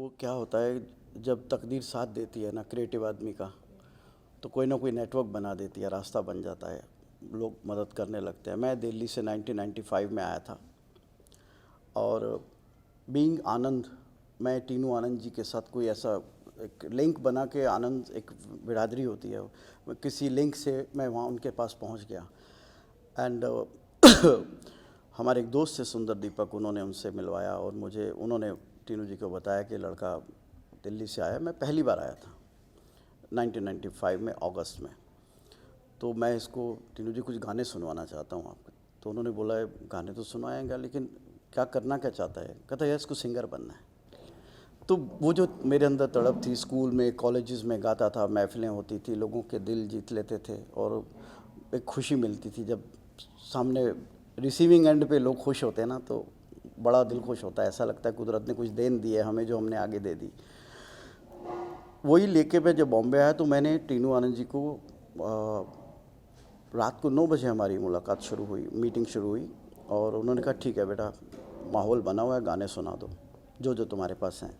वो क्या होता है, जब तकदीर साथ देती है ना क्रिएटिव आदमी का, तो कोई ना कोई नेटवर्क बना देती है, रास्ता बन जाता है, लोग मदद करने लगते हैं। मैं दिल्ली से 1995 में आया था और बीइंग आनंद, मैं टीनू आनंद जी के साथ कोई ऐसा एक लिंक बना के, आनंद एक बिरादरी होती है, किसी लिंक से मैं वहाँ उनके पास पहुँच गया। एंड हमारे एक दोस्त थे सुंदर दीपक, उन्होंने उनसे मिलवाया और मुझे उन्होंने टीनू जी को बताया कि लड़का दिल्ली से आया। मैं पहली बार आया था 1995 में अगस्त में। तो मैं इसको, टीनू जी कुछ गाने सुनवाना चाहता हूँ आपको। तो उन्होंने बोला गाने तो सुनवाएंगे लेकिन क्या करना क्या चाहता है। कहता है इसको सिंगर बनना है। तो वो जो मेरे अंदर तड़प थी, स्कूल में कॉलेजेस में गाता था, महफिलें होती थी, लोगों के दिल जीत लेते थे और एक खुशी मिलती थी जब सामने रिसीविंग एंड पे लोग खुश होते हैं ना, तो बड़ा दिल खुश होता है। ऐसा लगता है कुदरत ने कुछ देन दी है हमें जो हमने आगे दे दी। वही लेके मैं जब बॉम्बे आया तो मैंने टीनू आनंद जी को रात को 9 बजे हमारी मुलाकात शुरू हुई, मीटिंग शुरू हुई और उन्होंने कहा ठीक है बेटा, माहौल बना हुआ है, गाने सुना दो जो तुम्हारे पास हैं।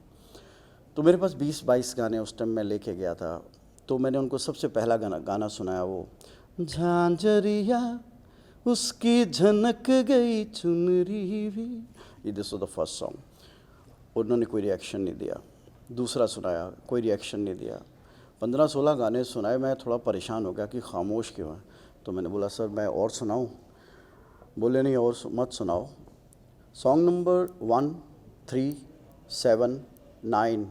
तो मेरे पास 20-22 गाने उस टाइम मैं लेके गया था। तो मैंने उनको सबसे पहला गाना सुनाया, वो झांझरिया उसकी झनक गई चुनरी भी। This was the first song. उन्होंने कोई रिएक्शन नहीं दिया। दूसरा सुनाया, कोई रिएक्शन नहीं दिया। 15-16 गाने सुनाए। मैं थोड़ा परेशान हो गया कि खामोश क्यों है। तो मैंने बोला सर मैं और सुनाऊं? बोले नहीं और मत सुनाओ। सॉन्ग नंबर 1, 3, 7, 9,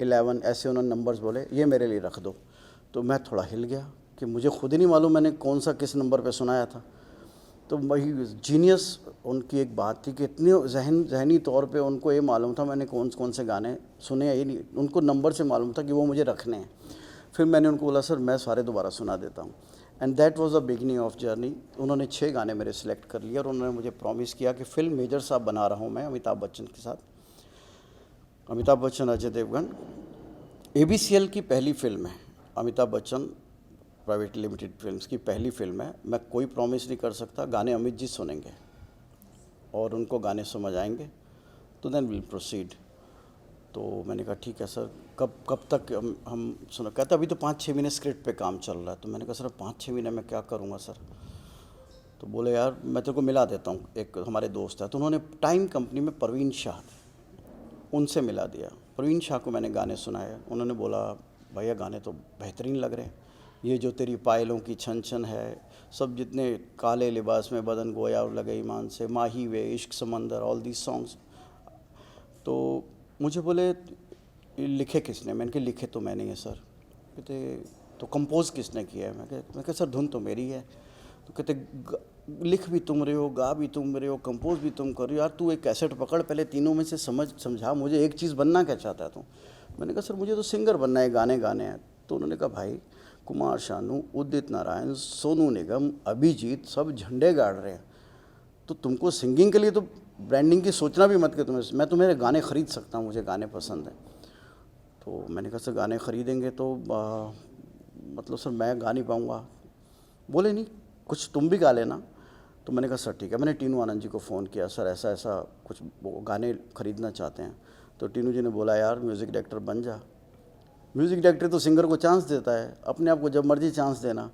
11 ऐसे उन्होंने नंबर्स बोले, ये मेरे लिए रख दो। तो मैं थोड़ा हिल गया कि मुझे खुद ही नहीं मालूम मैंने कौन सा किस नंबर पे सुनाया था। तो वही जीनियस उनकी एक बात थी कि इतनी जहनी तौर पे उनको ये मालूम था मैंने कौन से गाने सुने, ये नहीं उनको नंबर से मालूम था कि वो मुझे रखने हैं। फिर मैंने उनको बोला सर मैं सारे दोबारा सुना देता हूँ। And that was the beginning of journey. उन्होंने 6 गाने मेरे सिलेक्ट कर लिए और उन्होंने मुझे प्रॉमिस किया कि फिल्म मेजर साहब बना रहा हूँ मैं अमिताभ बच्चन के साथ। अमिताभ बच्चन, अजय देवगन। ABCL की पहली फिल्म है, Amitabh Bachchan private limited films की पहली फिल्म है। मैं कोई प्रॉमिस नहीं कर सकता। गाने अमित जी सुनेंगे और उनको गाने समझ आएंगे तो देन विल प्रोसीड। तो मैंने कहा ठीक है सर, कब तक हम सुना। कहता अभी तो 5-6 महीने स्क्रिप्ट पे काम चल रहा है। तो मैंने कहा सर 5-6 महीने में क्या करूँगा सर। तो बोले यार मैं तेरे को मिला देता हूँ, एक हमारे दोस्त है। तो उन्होंने टाइम कंपनी में परवीन शाह थे, उनसे मिला दिया। परवीन शाह को मैंने गाने सुनाए। उन्होंने बोला भैया गाने तो बेहतरीन लग रहे हैं, ये जो तेरी पायलों की छन छन है, सब जितने काले लिबास में बदन गोया और लगे ईमान से, माही वे, इश्क समंदर, ऑल दीज सॉन्ग्स। तो मुझे बोले लिखे किसने? मैंने कहा लिखे तो मैंने ही है सर। कहते तो कंपोज़ किसने किया है? मैं कहा सर धुन तो मेरी है। तो कहते लिख भी तुम रहे हो, गा भी तुम रहे हो, कंपोज भी तुम कर रहे हो। यार तू एक कैसेट पकड़, पहले तीनों में से समझा मुझे एक चीज़ बनना क्या चाहता है तू। मैंने कहा सर मुझे तो सिंगर बनना है, गाने गाने हैं। तो उन्होंने कहा भाई कुमार शानू, उदित नारायण, सोनू निगम, अभिजीत सब झंडे गाड़ रहे हैं, तो तुमको सिंगिंग के लिए तो ब्रांडिंग की सोचना भी मत कि मैं तुम्हारे गाने ख़रीद सकता हूँ, मुझे गाने पसंद हैं। तो मैंने कहा सर गाने ख़रीदेंगे तो मतलब सर मैं गा नहीं पाऊँगा। बोले नहीं कुछ तुम भी गा लेना। तो मैंने कहा सर ठीक है। मैंने टीनू आनंद जी को फ़ोन किया, सर ऐसा ऐसा कुछ वो गाने ख़रीदना चाहते हैं। तो टीनू जी ने बोला यार म्यूज़िक डायरेक्टर बन जा। म्यूज़िक डायरेक्टर तो सिंगर को चांस देता है, अपने आप को जब मर्जी चांस देना।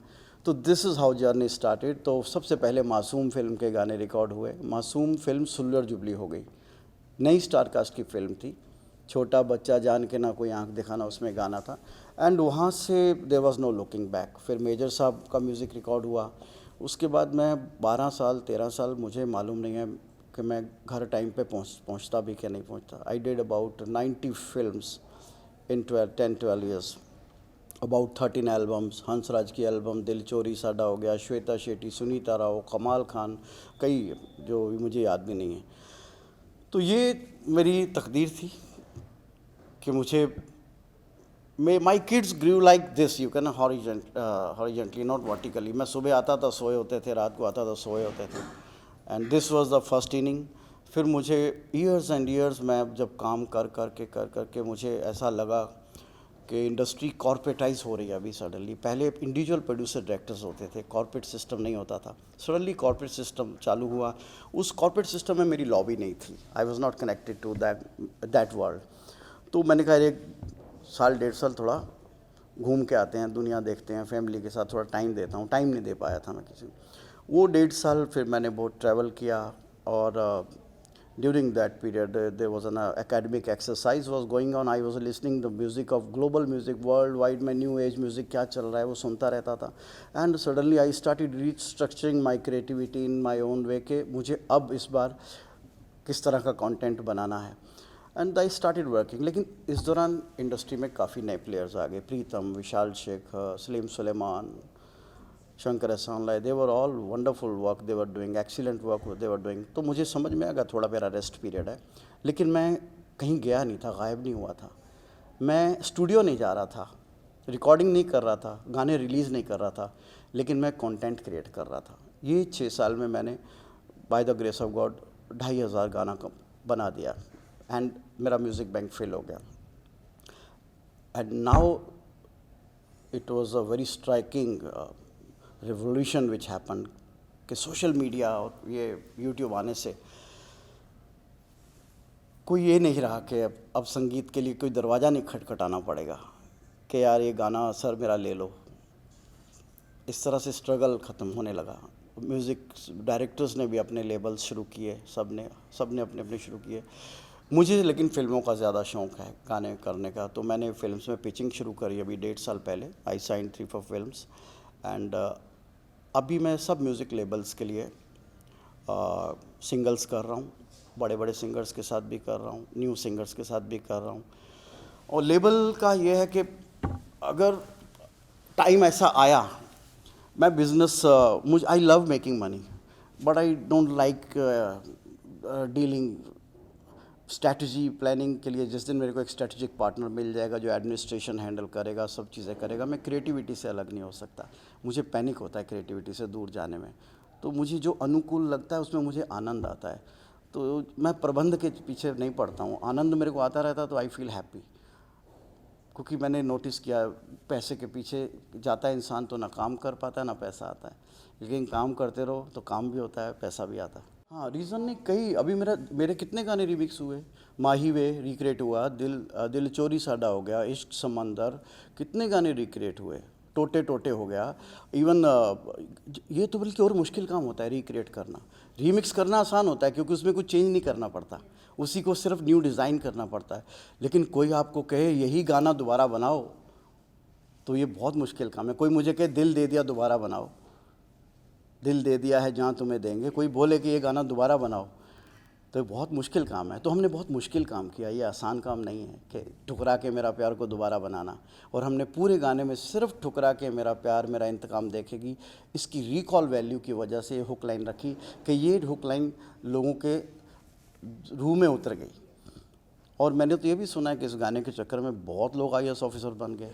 तो this is how journey started. तो सबसे पहले मासूम फिल्म के गाने रिकॉर्ड हुए। मासूम फिल्म सिल्वर जुबली हो गई, नई स्टार कास्ट की फिल्म थी। छोटा बच्चा जान के ना कोई आंख दिखाना, उसमें गाना था। एंड वहाँ से there was no looking back. फिर मेजर साहब का म्यूज़िक रिकॉर्ड हुआ। उसके बाद मैं 12 साल 13 साल, मुझे मालूम नहीं है कि मैं घर टाइम पे पहुँचता भी क्या नहीं पहुँचता। I did about 90 films in 10-12 years, about 13 albums. Hansraj की एल्बम दिल चोरी साडा हो गया, श्वेता शेट्टी, सुनीता राव, कमाल खान, कई जो मुझे याद भी नहीं है। तो ये मेरी तकदीर थी कि मुझे my kids grew like this, you can horizontally not vertically. मैं सुबह आता था सोए होते थे, रात को आता था सोए होते थे। And this was the first inning. फिर मुझे ईयर्स एंड ईयर्स मैं जब काम कर के मुझे ऐसा लगा कि इंडस्ट्री कॉर्पोरेटाइज हो रही है अभी सडनली। पहले इंडिविजुअल प्रोड्यूसर डायरेक्टर्स होते थे, कॉर्पोरेट सिस्टम नहीं होता था। सडनली कॉर्पोरेट सिस्टम चालू हुआ। उस कॉर्पोरेट सिस्टम में मेरी लॉबी नहीं थी। I was not connected to that world. तो मैंने कहा एक साल 1.5 साल थोड़ा घूम के आते हैं, दुनिया देखते हैं, फैमिली के साथ थोड़ा टाइम देता हूँ। टाइम नहीं दे पाया था मैं किसी को। वो 1.5 साल फिर मैंने बहुत ट्रैवल किया, और during that period there was an academic exercise was going on. I was listening the music of global music, world wide में न्यू एज म्यूज़िक क्या चल रहा है वो सुनता रहता था। And suddenly I started restructuring my creativity in my own way, के मुझे अब इस बार किस तरह का कंटेंट बनाना है। And I started working. लेकिन इस दौरान इंडस्ट्री में काफ़ी नए प्लेयर्स आ गए, प्रीतम, Vishal Shekhar, Salim Suleman, Shankar Ehsaan Loy, they were all wonderful work they were doing, excellent work they were doing. तो मुझे समझ में आ गया थोड़ा मेरा रेस्ट पीरियड है, लेकिन मैं कहीं गया नहीं था, गायब नहीं हुआ था। मैं स्टूडियो नहीं जा रहा था, रिकॉर्डिंग नहीं कर रहा था, गाने रिलीज़ नहीं कर रहा था, लेकिन मैं कंटेंट क्रिएट कर रहा था। ये 6 साल में मैंने by the grace of God 2,500 गाना बना दिया, एंड मेरा म्यूज़िक बैंक फिल हो गया। And now it was a very striking revolution which happen, कि सोशल मीडिया और ये यूट्यूब आने से कोई ये नहीं रहा कि अब संगीत के लिए कोई दरवाज़ा नहीं खटखटाना पड़ेगा कि यार ये गाना सर मेरा ले लो। इस तरह से स्ट्रगल ख़त्म होने लगा। म्यूज़िक डायरेक्टर्स ने भी अपने लेबल्स शुरू किए, सब ने अपने अपने शुरू किए। मुझे लेकिन फ़िल्मों का ज़्यादा शौक़ है गाने करने का, तो मैंने फिल्म्स में पिचिंग शुरू करी अभी 1.5 साल पहले। आई साइन 3-4 फिल्म्स, एंड अभी मैं सब म्यूज़िक लेबल्स के लिए सिंगल्स कर रहा हूँ, बड़े बड़े सिंगर्स के साथ भी कर रहा हूँ, न्यू सिंगर्स के साथ भी कर रहा हूँ। और लेबल का ये है कि अगर टाइम ऐसा आया, मैं बिज़नेस मुझे I love making money, but I don't like dealing strategy planning के लिए। जिस दिन मेरे को एक स्ट्रैटेजिक पार्टनर मिल जाएगा जो एडमिनिस्ट्रेशन हैंडल करेगा, सब चीज़ें करेगा, मैं क्रिएटिविटी से अलग नहीं हो सकता। मुझे पैनिक होता है क्रिएटिविटी से दूर जाने में। तो मुझे जो अनुकूल लगता है उसमें मुझे आनंद आता है। तो मैं प्रबंध के पीछे नहीं पड़ता हूँ, आनंद मेरे को आता रहता है, तो आई फील हैप्पी। क्योंकि मैंने नोटिस किया पैसे के पीछे जाता है इंसान तो ना काम कर पाता है ना पैसा आता है, लेकिन काम करते रहो तो काम भी होता है, पैसा भी आता है। हाँ, रीज़न नहीं कई, अभी मेरे कितने गाने रिमिक्स हुए। माही वे रिक्रिएट हुआ, दिल चोरी साडा हो गया, इश्क समंदर, कितने गाने रिक्रिएट हुए, टोटे टोटे हो गया। इवन ये तो बल्कि और मुश्किल काम होता है रिक्रिएट करना। रीमिक्स करना आसान होता है क्योंकि उसमें कुछ चेंज नहीं करना पड़ता, उसी को सिर्फ न्यू डिज़ाइन करना पड़ता है। लेकिन कोई आपको कहे यही गाना दोबारा बनाओ, तो ये बहुत मुश्किल काम है। कोई मुझे कहे दिल दे दिया दोबारा बनाओ, दिल दे दिया है जहाँ तुम्हें देंगे, कोई बोले कि ये गाना दोबारा बनाओ, तो ये बहुत मुश्किल काम है। तो हमने बहुत मुश्किल काम किया, ये आसान काम नहीं है कि ठुकरा के मेरा प्यार को दोबारा बनाना। और हमने पूरे गाने में सिर्फ ठुकरा के मेरा प्यार मेरा इंतकाम देखेगी, इसकी रिकॉल वैल्यू की वजह से ये हुक लाइन रखी कि ये हुक लाइन लोगों के रूह में उतर गई। और मैंने तो ये भी सुना है कि इस गाने के चक्कर में बहुत लोग IAS ऑफिसर बन गए।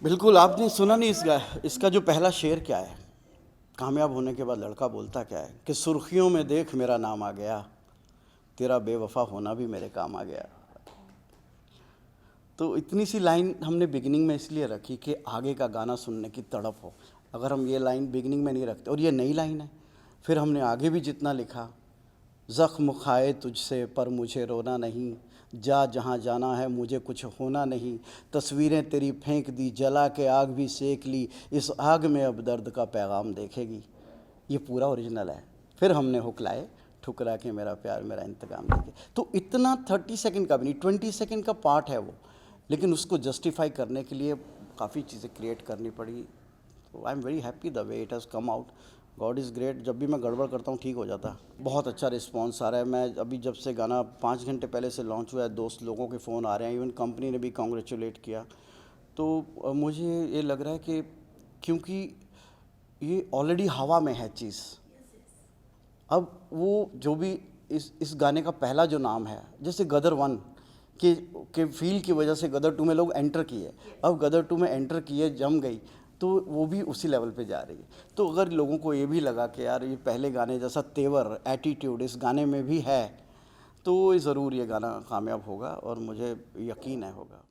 बिल्कुल, आपने सुना नहीं इसका जो पहला शेर क्या है, कामयाब होने के बाद लड़का बोलता क्या है कि सुर्खियों में देख मेरा नाम आ गया, तेरा बेवफा होना भी मेरे काम आ गया। तो इतनी सी लाइन हमने बिगिनिंग में इसलिए रखी कि आगे का गाना सुनने की तड़प हो। अगर हम ये लाइन बिगिनिंग में नहीं रखते, और ये नई लाइन है, फिर हमने आगे भी जितना लिखा, ज़ख्म खाए तुझसे पर मुझे रोना नहीं, जा जहाँ जाना है मुझे कुछ होना नहीं, तस्वीरें तेरी फेंक दी जला के आग भी सेक ली, इस आग में अब दर्द का पैगाम देखेगी। ये पूरा ओरिजिनल है। फिर हमने हुक लाए, ठुकरा के मेरा प्यार मेरा इंतकाम देखे। तो इतना 30 सेकंड का भी नहीं, 20 सेकंड का पार्ट है वो, लेकिन उसको जस्टिफाई करने के लिए काफ़ी चीज़ें क्रिएट करनी पड़ी। तो I am very happy the way it has come out. God is great. जब भी मैं गड़बड़ करता हूँ ठीक हो जाता है। बहुत अच्छा रिस्पांस आ रहा है। मैं अभी जब से गाना 5 घंटे पहले से लॉन्च हुआ है, दोस्त लोगों के फ़ोन आ रहे हैं, इवन कंपनी ने भी कॉन्ग्रेचुलेट किया। तो मुझे ये लग रहा है कि क्योंकि ये ऑलरेडी हवा में है चीज़, अब वो जो भी इस गाने का पहला जो नाम है, जैसे गदर 1 के फील की वजह से गदर 2 में लोग एंटर किए, अब गदर 2 में एंटर किए जम गई, तो वो भी उसी लेवल पे जा रही है। तो अगर लोगों को ये भी लगा कि यार ये पहले गाने जैसा तेवर एटीट्यूड इस गाने में भी है, तो ज़रूर ये गाना कामयाब होगा, और मुझे यकीन है होगा।